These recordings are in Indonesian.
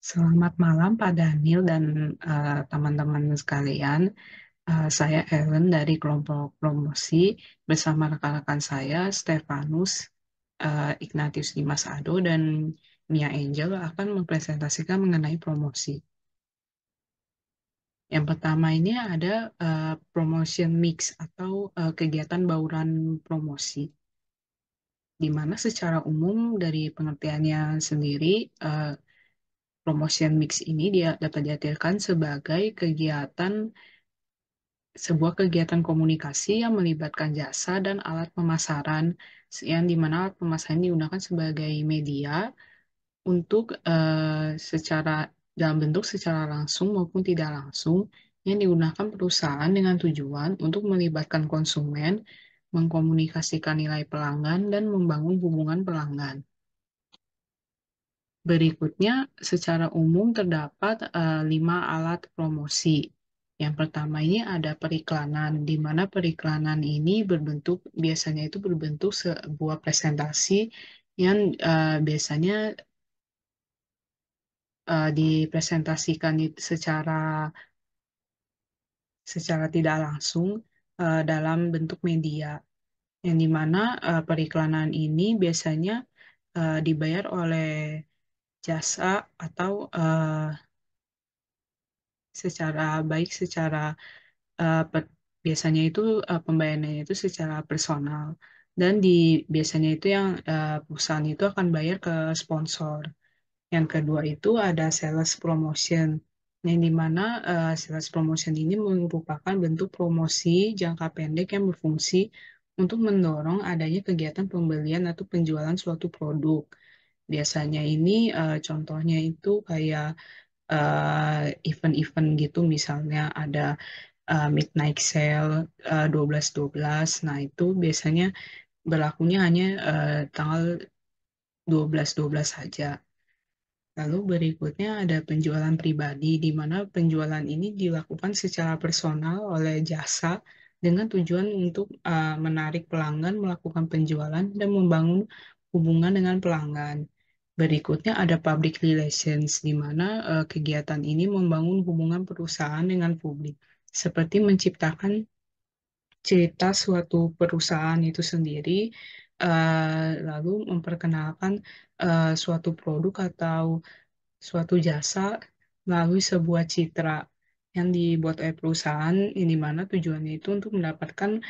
Selamat malam Pak Daniel dan teman-teman sekalian. Saya Ellen dari kelompok promosi bersama rekan-rekan saya Stefanus, Ignatius Dimas Ado dan Mia Angel akan mempresentasikan mengenai promosi. Yang pertama ini ada promotion mix atau kegiatan bauran promosi, di mana secara umum dari pengertiannya sendiri promotion mix ini dia dapat diartikan sebagai sebuah kegiatan komunikasi yang melibatkan jasa dan alat pemasaran, yang dimana alat pemasaran digunakan sebagai media untuk dalam bentuk secara langsung maupun tidak langsung yang digunakan perusahaan dengan tujuan untuk melibatkan konsumen, mengkomunikasikan nilai pelanggan, dan membangun hubungan pelanggan. Berikutnya, secara umum terdapat 5 alat promosi. Yang pertama ini ada periklanan, di mana periklanan ini biasanya itu berbentuk sebuah presentasi yang biasanya dipresentasikan secara tidak langsung dalam bentuk media, yang dimana periklanan ini biasanya dibayar oleh jasa atau secara baik secara eh, per- biasanya itu pembayarannya itu secara personal, dan biasanya itu yang perusahaan itu akan bayar ke sponsor. Yang kedua itu ada sales promotion, yang dimana sales promotion ini merupakan bentuk promosi jangka pendek yang berfungsi untuk mendorong adanya kegiatan pembelian atau penjualan suatu produk. Biasanya ini contohnya itu kayak event-event gitu, misalnya ada midnight sale 12.12. Nah, itu biasanya berlakunya hanya tanggal 12.12 saja. Lalu berikutnya ada penjualan pribadi, di mana penjualan ini dilakukan secara personal oleh jasa dengan tujuan untuk menarik pelanggan melakukan penjualan dan membangun hubungan dengan pelanggan. Berikutnya ada public relations, di mana kegiatan ini membangun hubungan perusahaan dengan publik, seperti menciptakan cerita suatu perusahaan itu sendiri, lalu memperkenalkan suatu produk atau suatu jasa melalui sebuah citra yang dibuat oleh perusahaan, yang dimana tujuannya itu untuk mendapatkan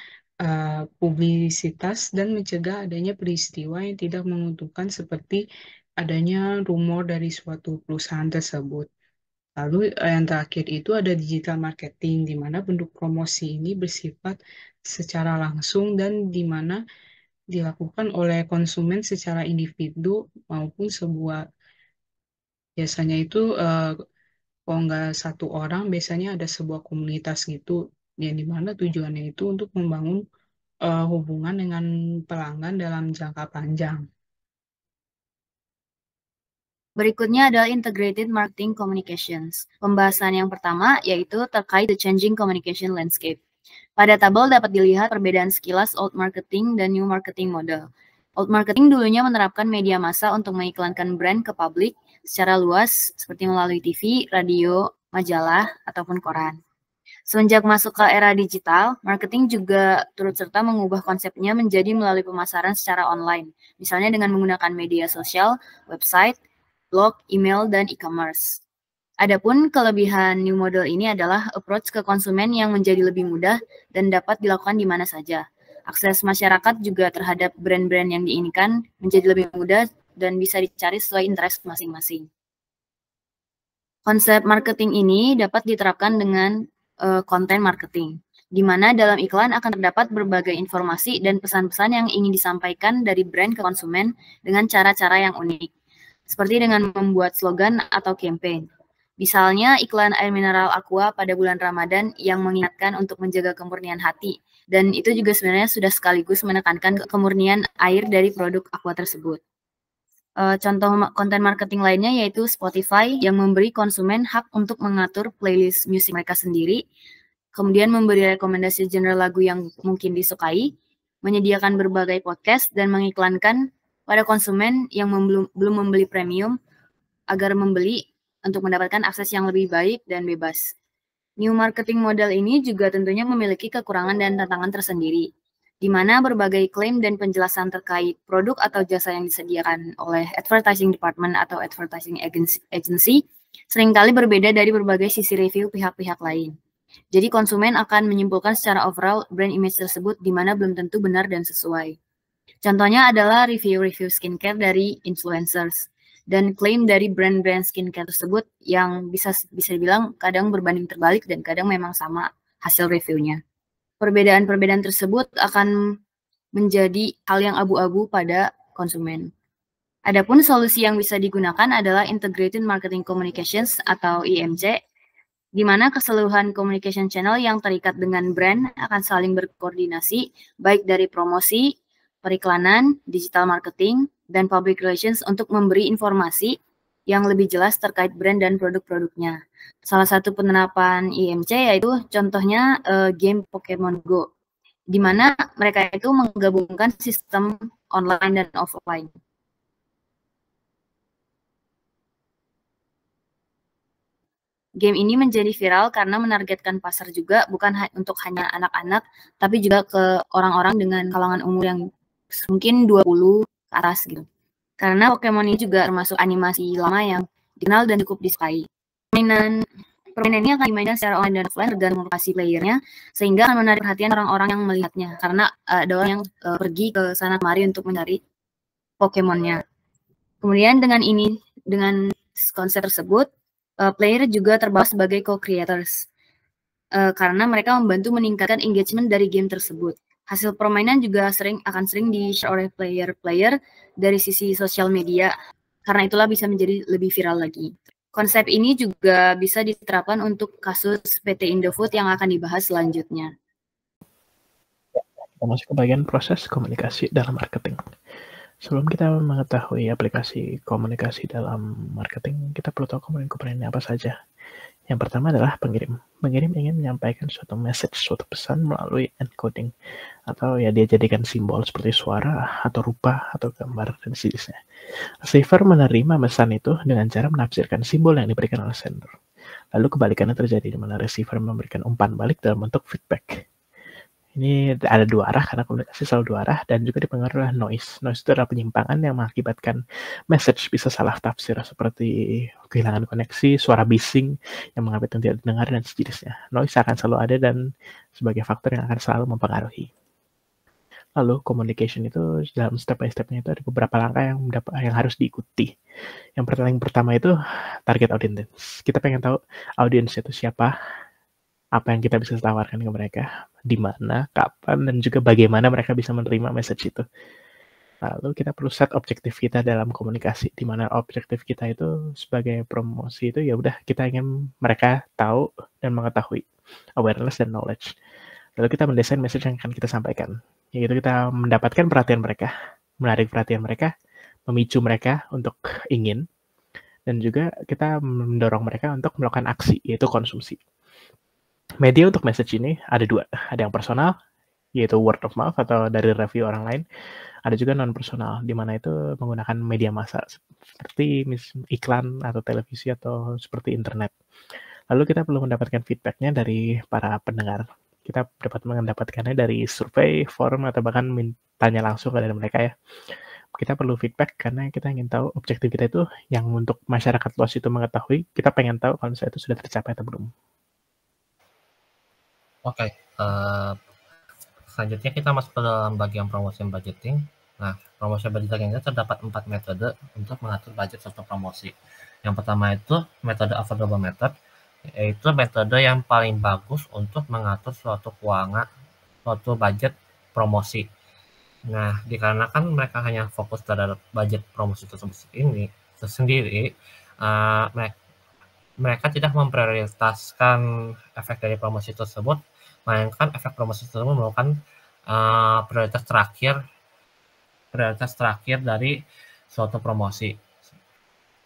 publisitas dan mencegah adanya peristiwa yang tidak menguntungkan seperti adanya rumor dari suatu perusahaan tersebut. Lalu yang terakhir itu ada digital marketing, di mana bentuk promosi ini bersifat secara langsung dan di mana dilakukan oleh konsumen secara individu maupun biasanya itu kalau nggak satu orang, biasanya ada sebuah komunitas gitu, yang dimana tujuannya itu untuk membangun hubungan dengan pelanggan dalam jangka panjang. Berikutnya adalah Integrated Marketing Communications. Pembahasan yang pertama yaitu terkait the changing communication landscape. Pada tabel dapat dilihat perbedaan sekilas old marketing dan new marketing model. Old marketing dulunya menerapkan media massa untuk mengiklankan brand ke publik secara luas seperti melalui TV, radio, majalah, ataupun koran. Semenjak masuk ke era digital, marketing juga turut serta mengubah konsepnya menjadi melalui pemasaran secara online, misalnya dengan menggunakan media sosial, website, blog, email, dan e-commerce. Adapun kelebihan new model ini adalah approach ke konsumen yang menjadi lebih mudah dan dapat dilakukan di mana saja. Akses masyarakat juga terhadap brand-brand yang diinginkan menjadi lebih mudah dan bisa dicari sesuai interest masing-masing. Konsep marketing ini dapat diterapkan dengan konten marketing, di mana dalam iklan akan terdapat berbagai informasi dan pesan-pesan yang ingin disampaikan dari brand ke konsumen dengan cara-cara yang unik, seperti dengan membuat slogan atau campaign. Misalnya iklan air mineral Aqua pada bulan Ramadan yang mengingatkan untuk menjaga kemurnian hati, dan itu juga sebenarnya sudah sekaligus menekankan kemurnian air dari produk Aqua tersebut. Contoh konten marketing lainnya yaitu Spotify yang memberi konsumen hak untuk mengatur playlist musik mereka sendiri, kemudian memberi rekomendasi genre lagu yang mungkin disukai, menyediakan berbagai podcast, dan mengiklankan pada konsumen yang belum membeli premium agar membeli untuk mendapatkan akses yang lebih baik dan bebas. New marketing model ini juga tentunya memiliki kekurangan dan tantangan tersendiri, di mana berbagai klaim dan penjelasan terkait produk atau jasa yang disediakan oleh advertising department atau advertising agency seringkali berbeda dari berbagai sisi review pihak-pihak lain. Jadi konsumen akan menyimpulkan secara overall brand image tersebut di mana belum tentu benar dan sesuai. Contohnya adalah review-review skincare dari influencers dan klaim dari brand-brand skincare tersebut yang bisa dibilang kadang berbanding terbalik dan kadang memang sama hasil reviewnya. Perbedaan-perbedaan tersebut akan menjadi hal yang abu-abu pada konsumen. Adapun solusi yang bisa digunakan adalah Integrated Marketing Communications atau IMC, di mana keseluruhan communication channel yang terikat dengan brand akan saling berkoordinasi, baik dari promosi, periklanan, digital marketing, dan public relations untuk memberi informasi yang lebih jelas terkait brand dan produk-produknya. Salah satu penerapan IMC yaitu contohnya game Pokemon Go, di mana mereka itu menggabungkan sistem online dan offline. Game ini menjadi viral karena menargetkan pasar juga bukan untuk hanya anak-anak, tapi juga ke orang-orang dengan kalangan umur yang mungkin 20 ke atas gitu. Karena Pokemon ini juga termasuk animasi lama yang dikenal dan cukup disukai. Permainan ini akan dimainkan secara online dan offline tergantung lokasi playernya, sehingga akan menarik perhatian orang-orang yang melihatnya. Karena ada orang yang pergi ke sana kemari untuk mencari Pokemonnya. Kemudian dengan konsep tersebut, player juga terbawa sebagai co-creators karena mereka membantu meningkatkan engagement dari game tersebut. Hasil permainan juga akan sering di-share oleh player-player dari sisi sosial media, karena itulah bisa menjadi lebih viral lagi. Konsep ini juga bisa diterapkan untuk kasus PT Indofood yang akan dibahas selanjutnya. Kita masuk ke bagian proses komunikasi dalam marketing. Sebelum kita mengetahui aplikasi komunikasi dalam marketing, kita perlu tahu komponen-komponennya apa saja. Yang pertama adalah pengirim. Pengirim ingin menyampaikan suatu message, suatu pesan melalui encoding. Atau ya dia jadikan simbol seperti suara, atau rupa, atau gambar, dan sejenisnya. Receiver menerima pesan itu dengan cara menafsirkan simbol yang diberikan oleh sender. Lalu kebalikannya terjadi di mana receiver memberikan umpan balik dalam bentuk feedback. Ini ada dua arah karena komunikasi selalu dua arah dan juga dipengaruhi oleh noise. Noise itu adalah penyimpangan yang mengakibatkan message bisa salah tafsir seperti kehilangan koneksi, suara bising yang mengakibatkan tidak didengar dan sejenisnya. Noise akan selalu ada dan sebagai faktor yang akan selalu mempengaruhi. Lalu communication itu dalam step by step-nya itu ada beberapa langkah yang harus diikuti. Yang pertama itu target audience. Kita pengen tahu audiens itu siapa, apa yang kita bisa tawarkan ke mereka, di mana, kapan, dan juga bagaimana mereka bisa menerima message itu. Lalu kita perlu set objektif kita dalam komunikasi, di mana objektif kita itu sebagai promosi itu ya udah kita ingin mereka tahu dan mengetahui, awareness dan knowledge. Lalu kita mendesain message yang akan kita sampaikan, yaitu kita mendapatkan perhatian mereka, menarik perhatian mereka, memicu mereka untuk ingin, dan juga kita mendorong mereka untuk melakukan aksi, yaitu konsumsi. Media untuk message ini ada dua. Ada yang personal, yaitu word of mouth atau dari review orang lain. Ada juga non-personal, di mana itu menggunakan media massa, seperti iklan atau televisi atau seperti internet. Lalu kita perlu mendapatkan feedback-nya dari para pendengar. Kita dapat mendapatkannya dari survei, forum, atau bahkan tanya langsung dari mereka ya. Kita perlu feedback karena kita ingin tahu objektif kita itu yang untuk masyarakat luas itu mengetahui, kita pengen tahu kalau misalnya itu sudah tercapai atau belum. Oke, selanjutnya kita masuk ke dalam bagian promotion budgeting. Nah, promotion budgeting ini terdapat 4 metode untuk mengatur budget suatu promosi. Yang pertama itu metode affordable method, yaitu metode yang paling bagus untuk mengatur suatu keuangan, suatu budget promosi. Nah, dikarenakan mereka hanya fokus terhadap budget promosi tersebut sendiri, mereka tidak memprioritaskan efek dari promosi tersebut, melainkan efek promosi tersebut merupakan prioritas terakhir dari suatu promosi.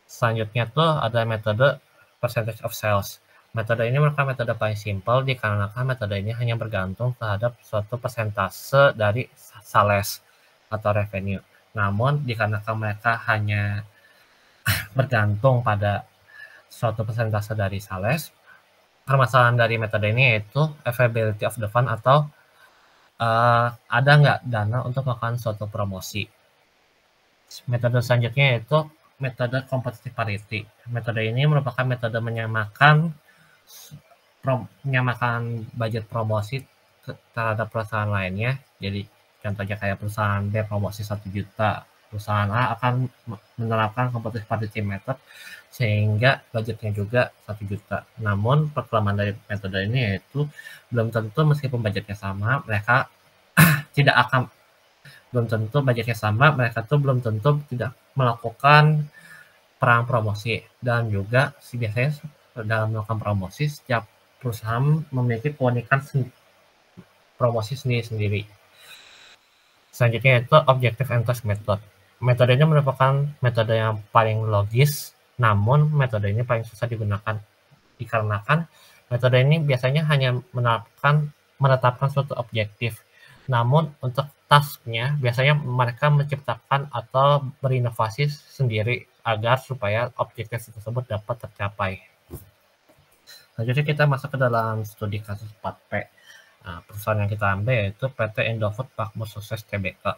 Selanjutnya tuh ada metode percentage of sales. Metode ini merupakan metode paling simpel dikarenakan metode ini hanya bergantung terhadap suatu persentase dari sales atau revenue. Namun dikarenakan mereka hanya bergantung pada suatu persentase dari sales. Permasalahan dari metode ini yaitu availability of the fund atau ada nggak dana untuk melakukan suatu promosi. Metode selanjutnya yaitu metode competitive parity. Metode ini merupakan metode menyamakan budget promosi terhadap perusahaan lainnya. Jadi contohnya kayak perusahaan B promosi 1 juta, perusahaan A akan menerapkan competitive parity method sehingga budgetnya juga 1 juta. Namun kelemahan dari metode ini yaitu belum tentu meskipun budgetnya sama, mereka belum tentu budgetnya sama, mereka tuh belum tentu tidak melakukan perang promosi. Dan juga biasanya dalam melakukan promosi, setiap perusahaan memiliki keunikan promosi sendiri-sendiri. Selanjutnya itu objective and task method. Metode ini merupakan metode yang paling logis, namun metode ini paling susah digunakan dikarenakan metode ini biasanya hanya menetapkan suatu objektif. Namun untuk tasknya biasanya mereka menciptakan atau berinovasi sendiri agar supaya objektif tersebut dapat tercapai. Selanjutnya kita masuk ke dalam studi kasus 4P. Nah, perusahaan yang kita ambil yaitu PT Indofood Makmur Sukses Tbk.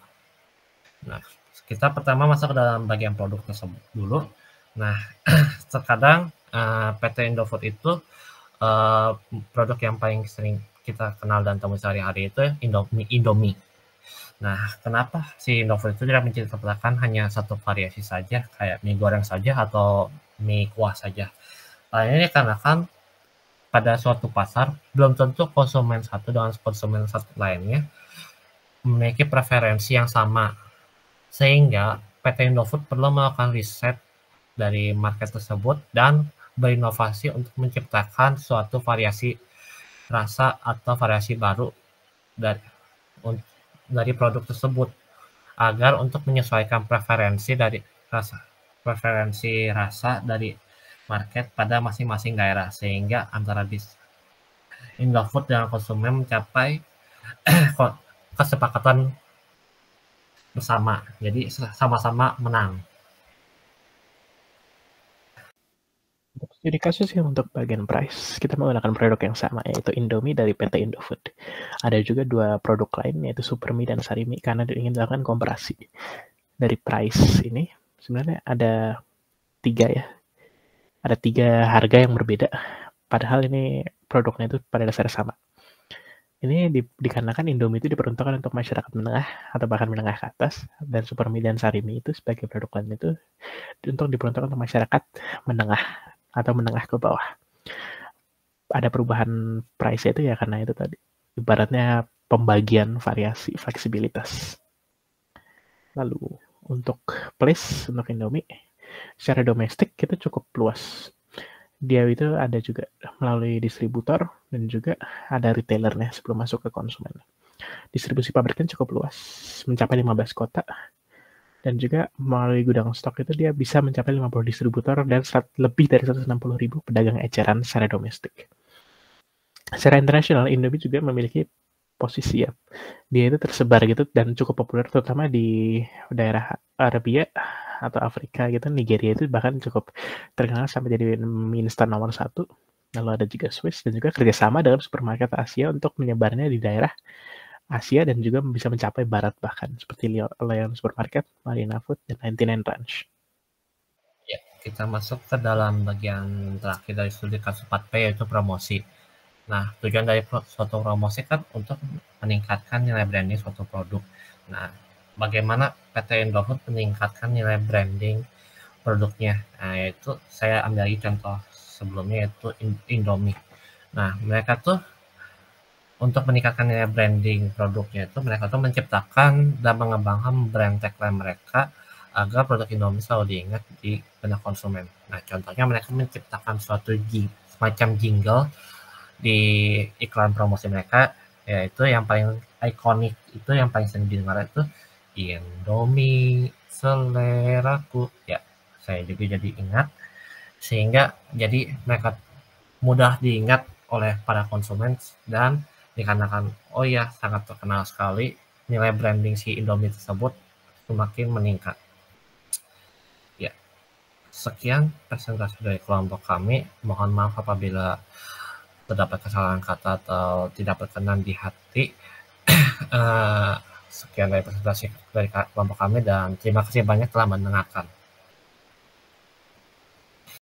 Nah, kita pertama masuk ke dalam bagian produk tersebut dulu. Nah, terkadang PT Indofood itu produk yang paling sering kita kenal dan temui sehari-hari itu Indomie. Nah, kenapa si Indofood itu tidak menciptakan hanya satu variasi saja, kayak mie goreng saja atau mie kuah saja? Ini karena kan pada suatu pasar, belum tentu konsumen satu dengan konsumen satu lainnya memiliki preferensi yang sama. Sehingga PT Indofood perlu melakukan riset dari market tersebut dan berinovasi untuk menciptakan suatu variasi rasa atau variasi baru dari produk tersebut agar untuk menyesuaikan preferensi rasa dari market pada masing-masing daerah, sehingga antara Indofood dan konsumen mencapai kesepakatan bersama, jadi sama-sama menang. Untuk studi kasus yang untuk bagian price, kita menggunakan produk yang sama, yaitu Indomie dari PT Indofood. Ada juga 2 produk lain, yaitu Supermie dan Sarimi, karena ingin dilakukan komparasi. Dari price ini, sebenarnya ada 3 ya. Ada 3 harga yang berbeda, padahal ini produknya itu pada dasarnya sama. Ini dikarenakan Indomie itu diperuntukkan untuk masyarakat menengah atau bahkan menengah ke atas, dan Supermie dan Sarimi itu sebagai produk lain itu untuk diperuntukkan untuk masyarakat menengah atau menengah ke bawah. Ada perubahan price itu ya karena itu tadi, ibaratnya pembagian variasi fleksibilitas. Lalu untuk place untuk Indomie, secara domestik kita cukup luas. Dia itu ada juga melalui distributor dan juga ada retailernya sebelum masuk ke konsumen. Distribusi pabriknya cukup luas, mencapai 15 kota. Dan juga melalui gudang stok itu dia bisa mencapai 50 distributor dan lebih dari 160.000 pedagang eceran secara domestik. Secara internasional, Indomie juga memiliki posisi ya. Dia itu tersebar gitu dan cukup populer terutama di daerah Arabia atau Afrika gitu. Nigeria itu bahkan cukup terkenal sampai jadi mie instan nomor 1. Lalu ada juga Swiss dan juga kerjasama dengan supermarket Asia untuk menyebarnya di daerah Asia dan juga bisa mencapai barat bahkan seperti Lion Supermarket, Marina Food, dan 99 Ranch. Ya, kita masuk ke dalam bagian terakhir dari studi kasus 4P yaitu promosi. Nah, tujuan dari suatu promosi kan untuk meningkatkan nilai branding suatu produk. Nah, bagaimana PT Indofood meningkatkan nilai branding produknya? Nah, yaitu saya ambil lagi contoh sebelumnya yaitu Indomie. Nah, mereka tuh untuk meningkatkan nilai branding produknya itu mereka tuh menciptakan dan mengembangkan brand tagline mereka agar produk Indomie selalu diingat di benak konsumen. Nah, contohnya mereka menciptakan suatu semacam jingle di iklan promosi mereka, yaitu yang paling ikonik itu yang paling sering didengar itu Indomie seleraku. Ya, saya juga jadi ingat sehingga jadi mereka mudah diingat oleh para konsumen dan dikarenakan oh ya sangat terkenal sekali, nilai branding si Indomie tersebut semakin meningkat. Ya. Sekian presentasi dari kelompok kami. Mohon maaf apabila terdapat kesalahan kata atau tidak berkenan di hati. Sekian dari presentasi dari kelompok kami dan terima kasih banyak telah mendengarkan.